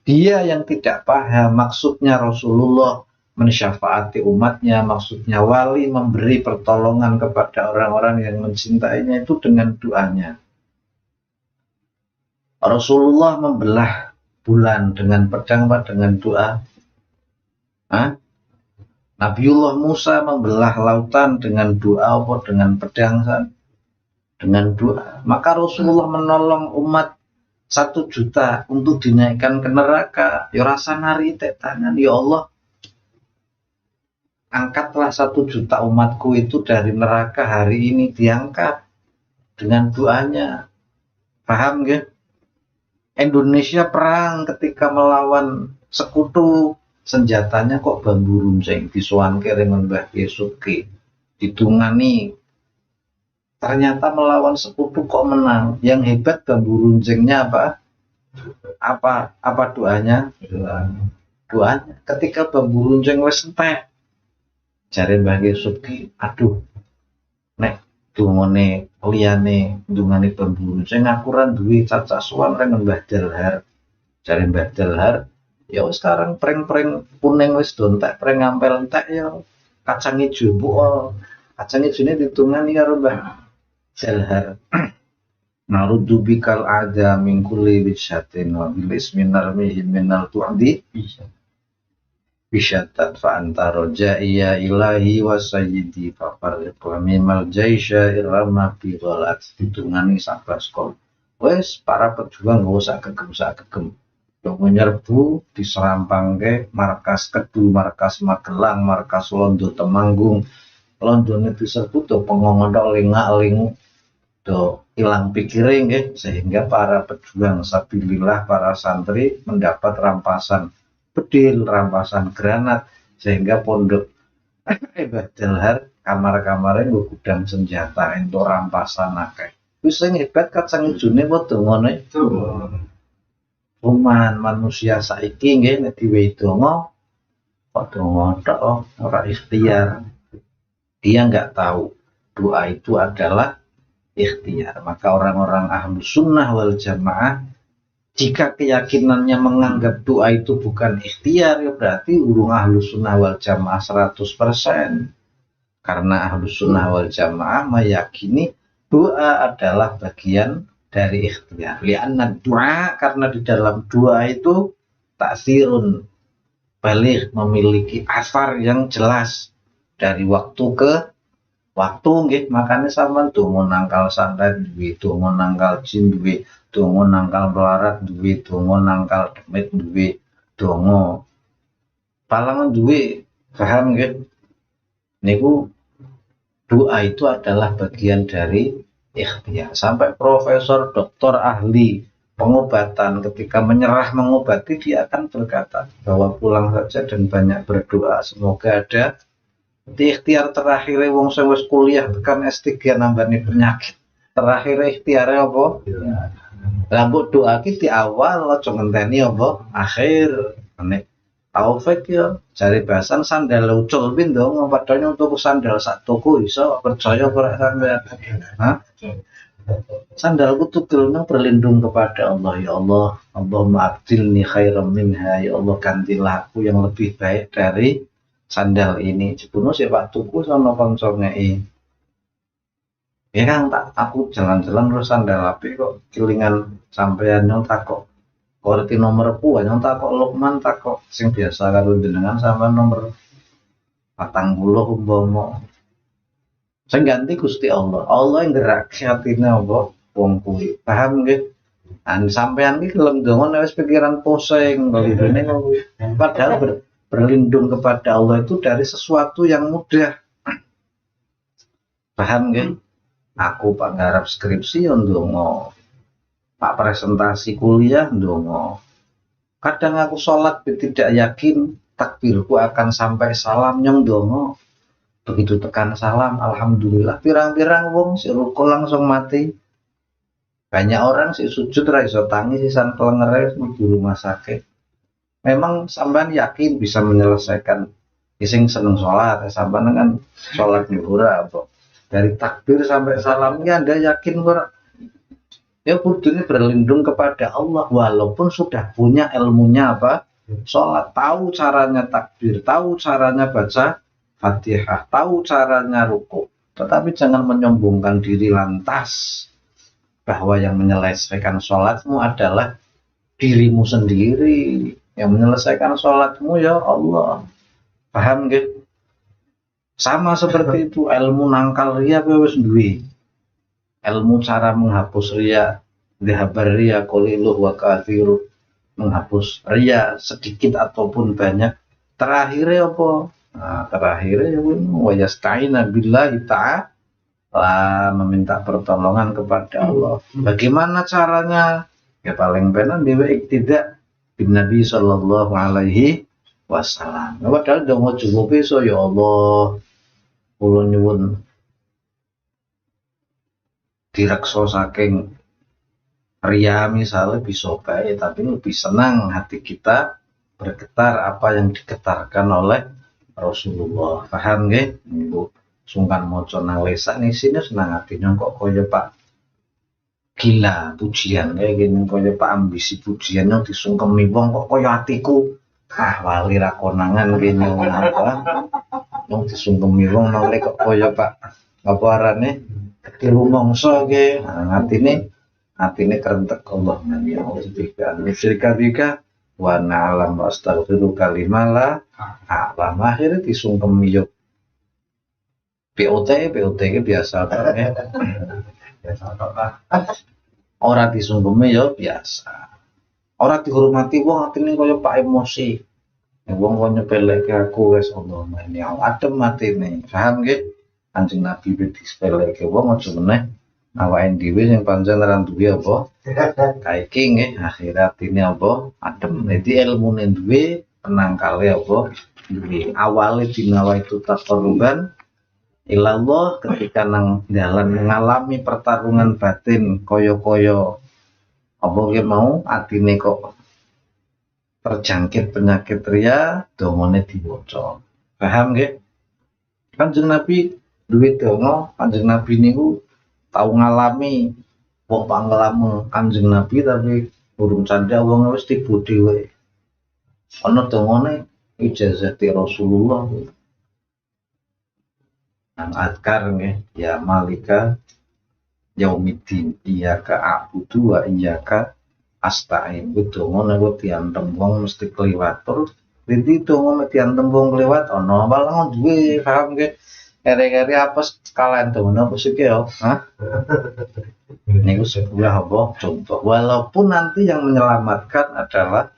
Dia yang tidak paham maksudnya Rasulullah mensyafaati umatnya, maksudnya wali memberi pertolongan kepada orang-orang yang mencintainya itu dengan doanya. Rasulullah membelah bulan dengan pedang dengan doa. Nabiullah Musa membelah lautan dengan doa apa dengan pedang dengan doa. Maka Rasulullah menolong umat 1 juta untuk dinaikkan ke neraka. Ya rasa nari tangan, ya Allah, angkatlah 1 juta umatku itu dari neraka hari ini, diangkat dengan doanya. Paham gak? Indonesia perang ketika melawan sekutu, senjatanya kok bambu runcing, disuanke dengan Mbah Yesuki, ditungani. Ternyata melawan sekutu kok menang. Yang hebat bambu runcingnya apa? Apa doanya? Doanya. Ketika bambu runcing wis entek, jare Mbah Yesuki, aduh, nek dungane liyane dungane bambu runcing aku ra duwe cacak suwan nang Mbah Dalhar. Jare Mbah Dalhar, ya sekarang pring-pring kuning wis dontek, pring ngampel entek ya kacang ijo mbok. Kacang ijone ditungani karo Mbah Dalhar. Narudu bikal ada min kulli wishatin wa bil isminar minal tu'di bisyatat fa anta rojaiya ilahi wa sayyidi fa farriq wa mimal jaisha irama bi ghalat. Ditungani sabaskol. Wes para pejuang gak usah kegem. Yang menyerbu diserampangke markas Kedu, markas Magelang, markas Londo Temanggung. Londone diserbu do pengongodok lingak-lingu do hilang pikirin nggih, sehingga para pejuang sabilillah, para santri mendapat rampasan bedil, rampasan granat, sehingga pondok Mbah Dalhar kamar-kamare nggo gudang senjata entuk rampasan akeh. Wis sing hebat kacang ijone padha ngono itu. Cuman manusia saiki nggih nek diwehi donga padha ngothok ora ikhtiar. Dia enggak tahu doa itu adalah ikhtiar. Maka orang-orang ahlus sunnah wal jamaah, jika keyakinannya menganggap doa itu bukan ikhtiar, ya berarti urung ahlus sunnah wal jamaah 100%. Karena ahlus sunnah wal jamaah meyakini doa adalah bagian dari ikhtiar. Lianna doa, karena di dalam doa itu taksirun balik, memiliki asar yang jelas dari waktu ke waktu nggih. Makanya sampean donga nangkal santet duwe, donga nangkal jin duwe, donga nangkal melarat duwe, donga nangkal demit duwe, donga palangan duwe. Paham nggih? Niku doa itu adalah bagian dari ikhtiar. Sampai profesor, doktor, ahli pengobatan ketika menyerah mengobati, dia akan berkata bahwa pulang saja dan banyak berdoa, semoga ada di ikhtiar terakhir wong sing wis kuliah tekan S3 nambani penyakit. Terakhir ikhtiare apa? Lah mbok doake di awal aja ngenteni apa? Akhir. Nek Taufik ya jare bahasan sandal ucul pin dong, padahal untuk sandal sak toko iso percaya ora sampean. Hah? Sandalku tugel nang berlindung kepada Allah. Ya Allah, Allahumma abdilni khairam minha. Ya Allah, gantilah aku yang lebih baik dari sandal ini. Jebuno sik Pak tuku sono kanca ngeki. Ya kan tak aku jalan-jalan terus sandal api kok kelingan sampean yang takok. Korti nomorku yang takok Lukman takok sing biasa karo jenengan sama nomor 40 umpama. Sing ganti Gusti Allah. Allah yang gerak atine apa wong kuwi. Paham nggih? Sampean iki gelem ndonga wis pikiran pusing ngene padahal berlindung kepada Allah itu dari sesuatu yang mudah. Paham nggih? Aku Pak garap skripsi ndonga. Pak presentasi kuliah ndonga. Kadang aku sholat tidak yakin takbirku akan sampai salam yang ndonga. Begitu tekan salam, alhamdulillah pirang-pirang wong si ruko langsung mati. Banyak orang si sujud ra iso tangi sisan kelengere di rumah sakit. Memang sampean yakin bisa menyelesaikan sing seneng sholat, sampean kan sholat zuhur apa. Dari takbir sampai salamnya Anda yakin ora? Ya kudune berlindung kepada Allah walaupun sudah punya ilmunya apa? Sholat, tahu caranya takbir, tahu caranya baca Fatihah, tahu caranya ruku. Tetapi jangan menyombongkan diri lantas bahwa yang menyelesaikan sholatmu adalah dirimu sendiri. Yang menyelesaikan sholatmu ya Allah. Paham gak? Sama seperti itu ilmu nangkal ria wis duwe. Ilmu cara menghapus ria, dihabar ria qaliluh wa kathiru, menghapus ria sedikit ataupun banyak. Terakhirnya apa? Nah, terakhirnya wa yasta'ina billahi ta'ala, meminta pertolongan kepada Allah. Bagaimana caranya? Ya paling benar dewe iktidak bin Nabi sallallahu alaihi wasallam. Padahal dongo cukup iso ya Allah. Kula nyuwun direksa saking ria misalnya bisa baik, tapi lebih senang hati kita bergetar apa yang digetarkan oleh Rasulullah. Paham nggih? Ibu sungkan maca nang lesan isine senang hatinya kok kaya Pak gila pujian kayak gini, kaya Pak ambisi pujian yang disungkemi wong kok kaya atiku wali ra konangan kene apa yang disungkemi wong malah kok kaya Pak apa arane ketiru mongso ge atine kerentek Allah ya Allah musyrika bika wa na'lam wa astaghfiru kalimala alam akhirnya disungkemi yo POT ke biasa banget orang disungkemi ya biasa. Orang dihormati wong atine kaya Pak emosi. Wong kok nyepeleke aku wis Allah meni adem atine. Paham nggih? Kanjeng Nabi wis disepeleke wong aja meneh awake dhewe sing pancen ora duwe apa? Kaiki nggih akhirat ini apa? Adem. Dadi ilmune duwe, penangkale apa? Duwe. Awale dinawa itu taqarruban ilallah ketika nang dalan mengalami pertarungan batin koyo-koyo apa ki mau atine kok terjangkit penyakit ria dongane diwaca. Paham nggih? Kanjeng Nabi duwe donga, Kanjeng Nabi niku tau ngalami wong panglama Kanjeng Nabi tapi burung candha wong wis tiba dhewe. Ana dongane ijazati Rasulullah. Nang adkar nggih ya malika yaumiddin iyyaka a'budu wa iyyaka asta'in. Donga nek diantem wong mesti kliwatur. Dadi donga nek diantem wong kliwat ana malah duwe paham nggih. Kere-kere apes kalian donga apa sih ya? Hah? Niku sebuah apa? Contoh. Walaupun nanti yang menyelamatkan adalah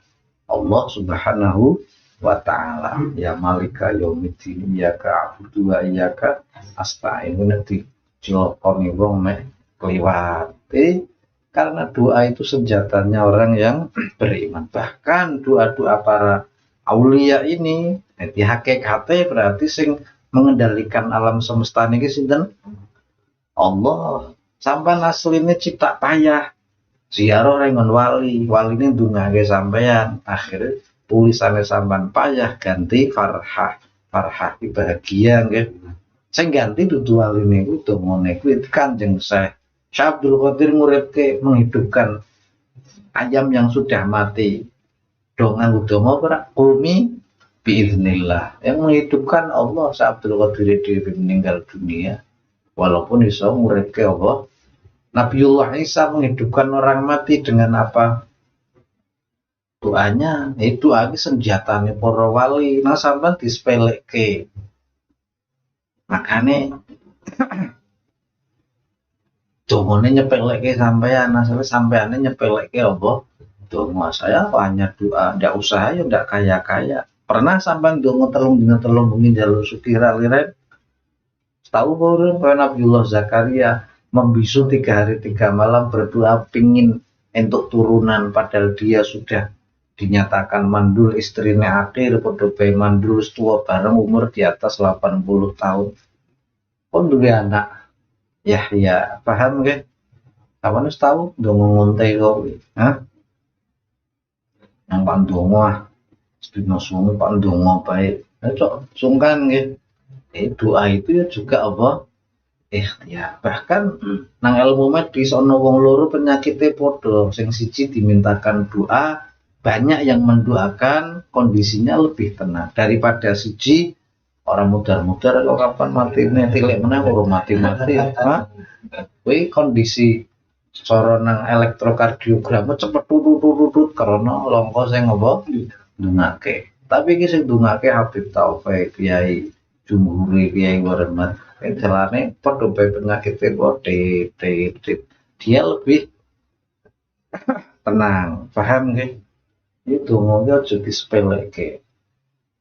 Allah Subhanahu wa ta'ala. Ya malika yaumiddin iyyaka a'budu wa iyyaka asta'in. Nanti cilokoni wong mek kliwat. Karena doa itu senjatanya orang yang beriman. Bahkan doa-doa para aulia ini di hakikate berarti sing mengendalikan alam semesta niki sinten? Allah. Sampai asline cipta payah. Ziarah rengon wali ini ndungake sampean. Akhirnya tulisannya sampean payah ganti farhah bahagia nggih. Sing ganti dudu wali niku dongane kuwi Kanjeng Syekh Abdul Qadir nguripke menghidupkan ayam yang sudah mati. Donga udama ora umi biiznillah. Yang menghidupkan Allah Syekh Abdul Qadir dhewe meninggal dunia. Walaupun iso nguripke apa? Nabiullah Isa menghidupkan orang mati dengan apa? Doanya. Itu lagi senjatane para wali. Nah sampean disepeleke. Makane dongane nyepelekke sampean, asale sampeane nyepelekke apa? Donga saya hanya doa, ndak usah ya ndak kaya-kaya. Pernah sampean donga telung dina telung bengi njaluk sukira liren? Tahu orang bahwa Nabiullah Zakaria membisu 3 hari 3 malam berdoa pingin untuk turunan padahal dia sudah dinyatakan mandul istrinya akhir padha bae mandul tua bareng umur di atas 80 tahun. Pun duwe anak Yahya, paham nggih? Kapan wis tau ndonga ngonte kok. Hah? Yang Pak Ndonga sedina suwi Pak Ndonga bae. Cok sungkan nggih. Doa itu ya juga apa? Ikhtiar. Bahkan nang ilmu medis ana wong loro penyakitnya padha, sing siji dimintakan doa, banyak yang mendoakan kondisinya lebih tenang daripada siji orang mudar-mudar kok kapan mati tilik meneh ora mati-mati. Hah? Kuwi kondisi cara nang elektrokardiogram cepet tutut karena longko sing apa? Ndungake. Tapi iki sing ndungake Habib Taufik, Kiai Jumhuri, Kiai Warman. Jalane padha bae penyakitnya kok dia lebih tenang, paham nggih? Itu ngomong aja disepeleke.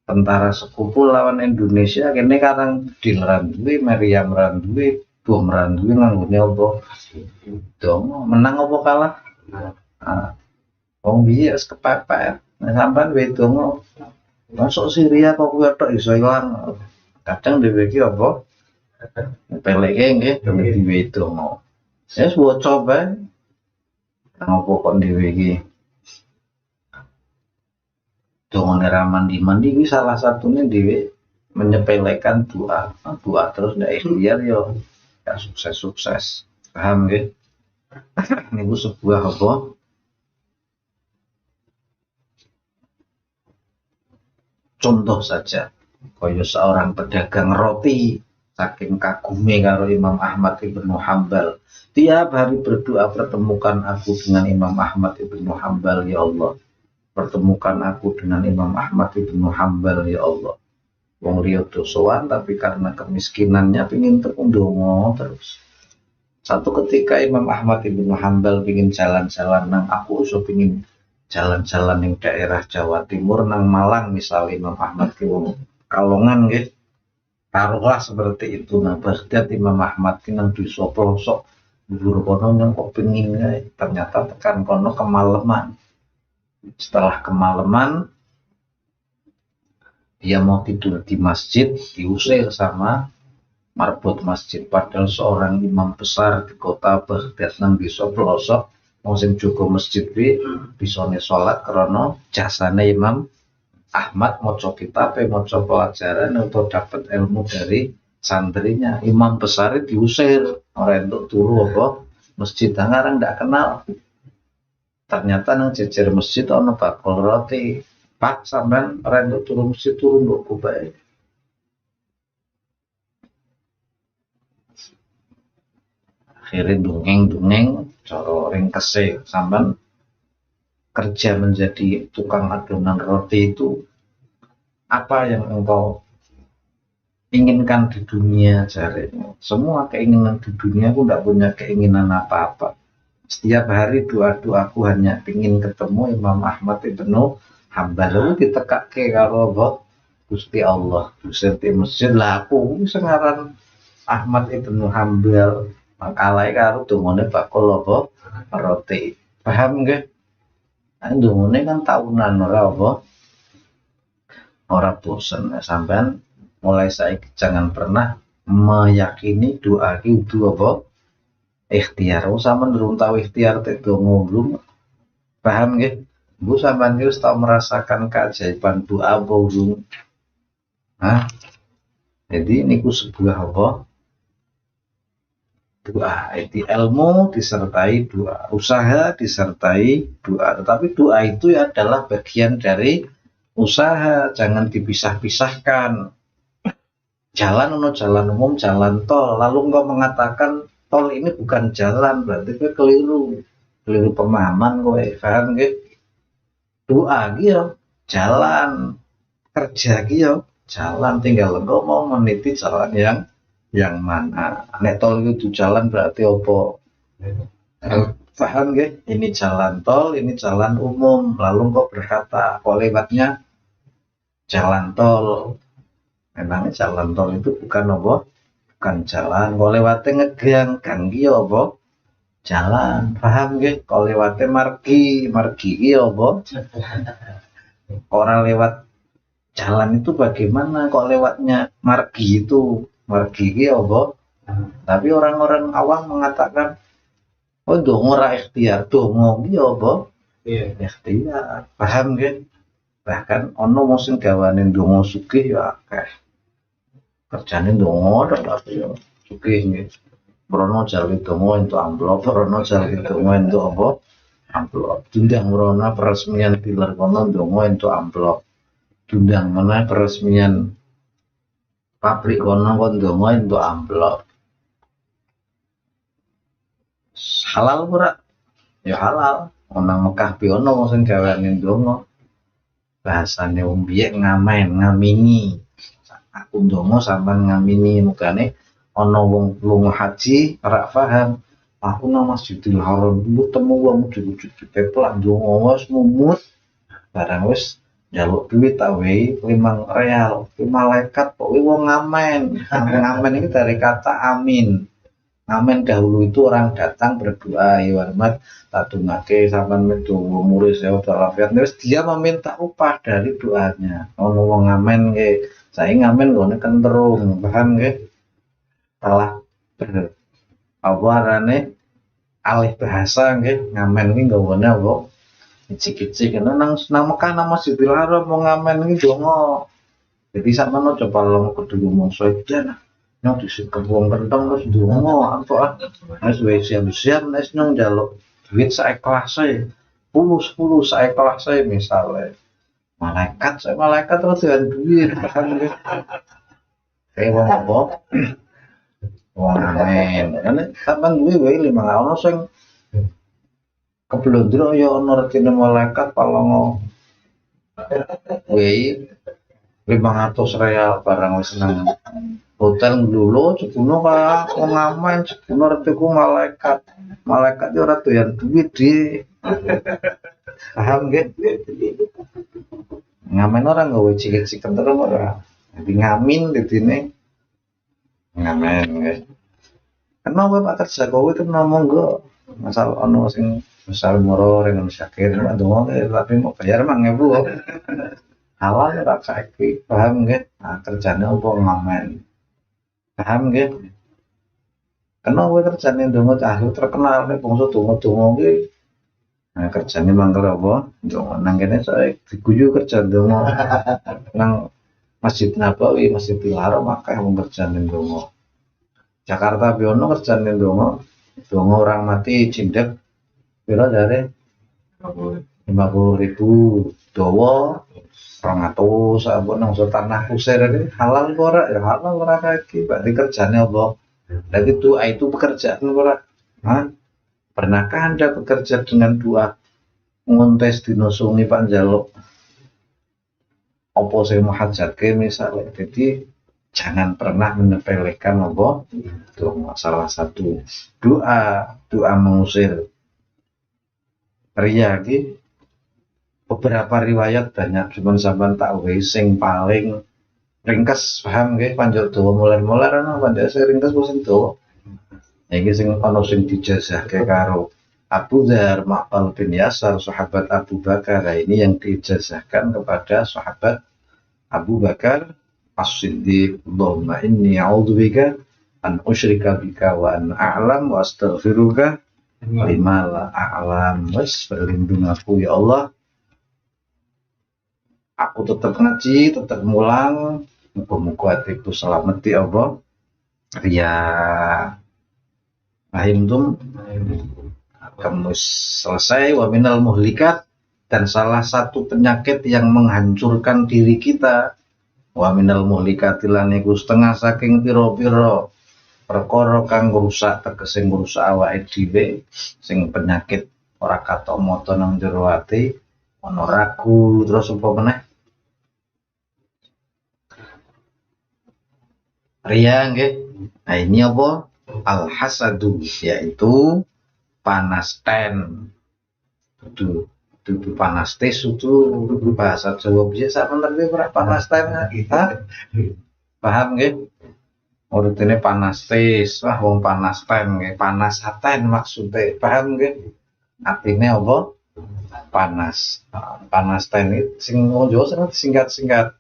Tentara sekufu lawan Indonesia kene karang dileran duwe, Meriam ran duwe, bom ran duwe nganggone apa? Dong, menang apa kalah? Nah, wong piye wis kepepet. Nah, sampean wae donga. Masuk Syria kok kuwi tok iso ilang. Kadang dhewe iki apa? Peleke nggih dhewe donga. Wis waca bae. Napa kok dhewe iki dongane ra mandi-mandi iki salah satunya dhewe menyepelekan doa. Doa terus ndak ikhtiar yo ya sukses-sukses. Paham nggih? Niku sebuah apa? Contoh saja, kaya seorang pedagang roti saking kagume karo Imam Ahmad Ibnu Hambal. Tiap hari berdoa, pertemukan aku dengan Imam Ahmad Ibnu Hambal ya Allah. Pertemukan aku dengan Imam Ahmad Ibnu Hambal ya Allah. Wong liya dosoan tapi karena kemiskinannya pengin ndonga terus. Satu ketika Imam Ahmad Ibnu Hambal pengin jalan-jalan nang aku iso pengin jalan-jalan yang daerah Jawa Timur nang Malang misal Imam Ahmad ki wong Kalongan nggih. Taruhlah seperti itu. Nah, berarti Imam Ahmad ki nang desa pelosok dhuwur kono yang kok pengin ternyata tekan kono kemalaman. Setelah kemalaman dia mau tidur di masjid, diusir sama marbot masjid. Padahal seorang imam besar di kota Baghdad nang desa pelosok wong sing jaga masjid kuwi bisane salat krana jasane Imam Ahmad maca kitab, maca pelajaran untuk dapat ilmu dari santrinya. Imam besar diusir, ora entuk turu apa masjid ngarang ndak kenal. Ternyata nang jejer masjid ana bakul roti. Pak sampean ora entuk turu masjid turu mbok bae. Akhirnya dongeng cara ringkese sampean kerja menjadi tukang adonan roti itu apa yang engkau inginkan di dunia jarenya. Semua keinginan di dunia aku tidak punya keinginan apa-apa. Setiap hari doa-doaku hanya ingin ketemu Imam Ahmad Ibnu Hambal. Lalu ditekake karo Gusti Allah. Gusti masjid lah aku sengaran Ahmad Ibnu Hambal. Makalai karo dongane bakul apa roti. Paham nggih? Dongane kan tahunan ora apa? Ora bosen sampean mulai saiki jangan pernah meyakini doa iki kudu apa? Ikhtiar. Sampeyan durung tau ikhtiar tek donga belum. Paham nggih? Bu sampean wis tau merasakan keajaiban doa apa belum? Hah? Jadi niku sebuah apa? Doa, itu ilmu disertai doa, usaha disertai doa. Tetapi doa itu adalah bagian dari usaha, jangan dipisah-pisahkan. Jalan jalan umum, jalan tol, lalu engkau mengatakan tol ini bukan jalan, berarti kowe keliru pemahaman kowe, paham nggih? Doa iki yo jalan, kerja iki yo jalan, tinggal engkau mau meniti jalan yang mana. Nek tol itu jalan berarti apa? Paham nggih? Ini jalan tol, ini jalan umum. Lalu kok berkata kok lewatnya jalan tol. Memangnya jalan tol itu bukan apa? Bukan jalan. Kok lewatnya ngegang kan iki apa? Jalan. Paham nggih? Kok lewatnya margi, margi iki apa? Orang lewat jalan itu bagaimana? Kok lewatnya margi itu? Margi iki apa? Tapi orang-orang awam mengatakan, oh dongo ora ikhtiar, dongo iki apa? Iya, ikhtiar. Paham nggih? Bahkan ono wong sing gawane dongo sugih ya akeh. Kerjane dongo tapi ya sugih nggih. Merono jalu dongo entuk amplop, merono jalu dongo entuk apa? Amplop. Dundang merono peresmian dealer kono dongo entuk amplop. Dundang meneh peresmian pabrik kono kon dongo entuk amplop. Halal ora? Ya halal. Nang Mekah pi ono wong sing gaweane donga. Bahasane wong biyen ngamen, ngamini. Aku ndonga sampean ngamini mukane ana wong lunga haji ora paham. Aku nang Masjidil Haram dulu temu wong ujug-ujug peplak ndonga wis mumut. Barang wis njaluk duit tak wei 5 real. Ki malaikat kok wong ngamen. Ngamen iki dari kata amin. Ngamen dahulu itu orang datang berdoa, ya hormat tak dungake sampean metu umure sehat walafiat. Terus dia meminta upah dari doanya. Ono wong ngamen nggih. Saya ngamen ngene kenterung, paham nggih? Salah ber apa arane alih bahasa nggih. Ngamen iki nggone apa? Icik-icik nang Mekah nang Masjidil Haram mau ngamen iki donga. Jadi sampean coba long kudu ngomong soedan. Nang disingkep wong kentong terus ndonga apa wis siap-siap nek nang njaluk duit saikhlase 10 saikhlase misale malaikat terus dengan duit paham nggih wong apa wong amen kan sampean duwe wae 5 ono sing keblondro ya ono retine malaikat palongo wae 500 real barang wis nang hotel dulu cepuno ka wong ngamen cepuno reteku malaikat yo ora doyan duit di paham nggih ngamen ora nggawe cicik kenterung ora dadi ngamin didine ngamen nggih kenapa Pak kerja kowe kena monggo masal ono sing besar moro dengan syakir ndonga tapi mau bayar 5.000 halal ora saiki paham nggih nah kerjane apa ngamen paham nggih? Kena kowe kerjane ndonga ahli terkenal nek bangsa donga-donga kuwi. Nah, kerjane mangkel apa? Ndonga nang kene saya diguyu kerja ndonga. Nang Masjid Nabawi, Masjidil Haram akeh wong kerjane ndonga. Jakarta pi ono kerjane ndonga. Ndonga orang mati cindek pira jare 50.000 dawa 200 apa nang tanah kusir ini halal ora ya halal ora kaki berarti kerjanya apa lagi doa itu pekerjaan ora pernahkah Anda bekerja dengan doa ngontes dino sungi panjaluk apa sing muhajatke misalnya jadi jangan pernah menyepelekan apa itu salah satu doa mengusir riya iki beberapa riwayat banyak cuman sampean tak wae sing paling ringkes paham nggih panjang dawa mular-mular ana pandhe sing ringkes sing dawa iki sing ana sing dijazahke karo Abu Dzar Ma'qal bin Yasar sahabat Abu Bakar ini yang dijazahkan kepada sahabat Abu Bakar As-Siddiq Allahumma inni a'udzubika an usyrika bika wa an a'lam wa astaghfiruka lima la a'lam wis berlindung aku ya Allah aku tetap ngaji, tetap mulang, muka-muka hatiku selamat di Allah. Ya, fahimtum, kamu selesai. Wa minal muhlikat dan salah satu penyakit yang menghancurkan diri kita. Wa minal muhlikat iku setengah saking piro-piro perkara kang ngrusak tegese ngrusak awake dhewe sing penyakit ora katok moto nang jero ati. Ono ragu terus apa meneh riya nggih nah ini apa al hasadu yaitu panas ten. Itu panas tes itu bahasa Jawa biasa menerbi panas ten. Paham nggih? Urutine panas tes, wah wong panas ten nggih, panas saten maksudnya. Paham nggih? Artinya apa? Panas. Panas ten itu sing wong Jawa singkat-singkat.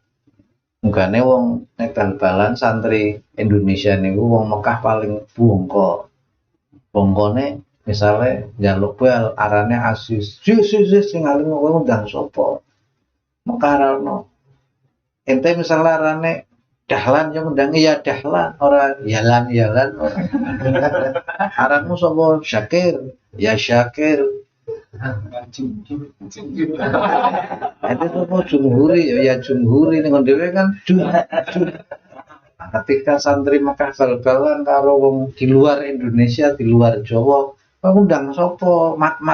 Mugane wong nek bal-balan santri Indonesia niku wong Mekah paling bongko. Bongkone misale njaluk bal arane Aziz. Sis sing alim kowe undang sapa? Mekah rono. Ente misale arane Dahlan yang undang ya Dahlan, ora yalan ora. Aranmu sapa? Syakir. Ya Syakir. Itu apa jumhuri ya jumhuri ning dhewe kan ketika santri Mekah bal-balan karo wong di luar Indonesia, di luar Jawa, kok undang sapa? Mat.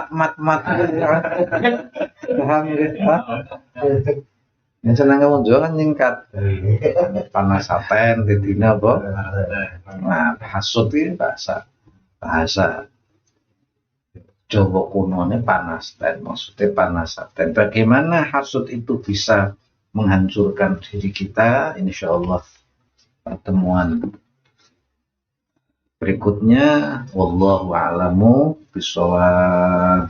Paham ya? Yang seneng wong Jawa kan nyingkat. Panas saten didina apa? Nah, hasud iki bahasa Jawa kuno ini panas ten, maksudnya panas saten. Bagaimana hasud itu bisa menghancurkan diri kita? Insya Allah pertemuan berikutnya. Wallahu a'lamu bishawab.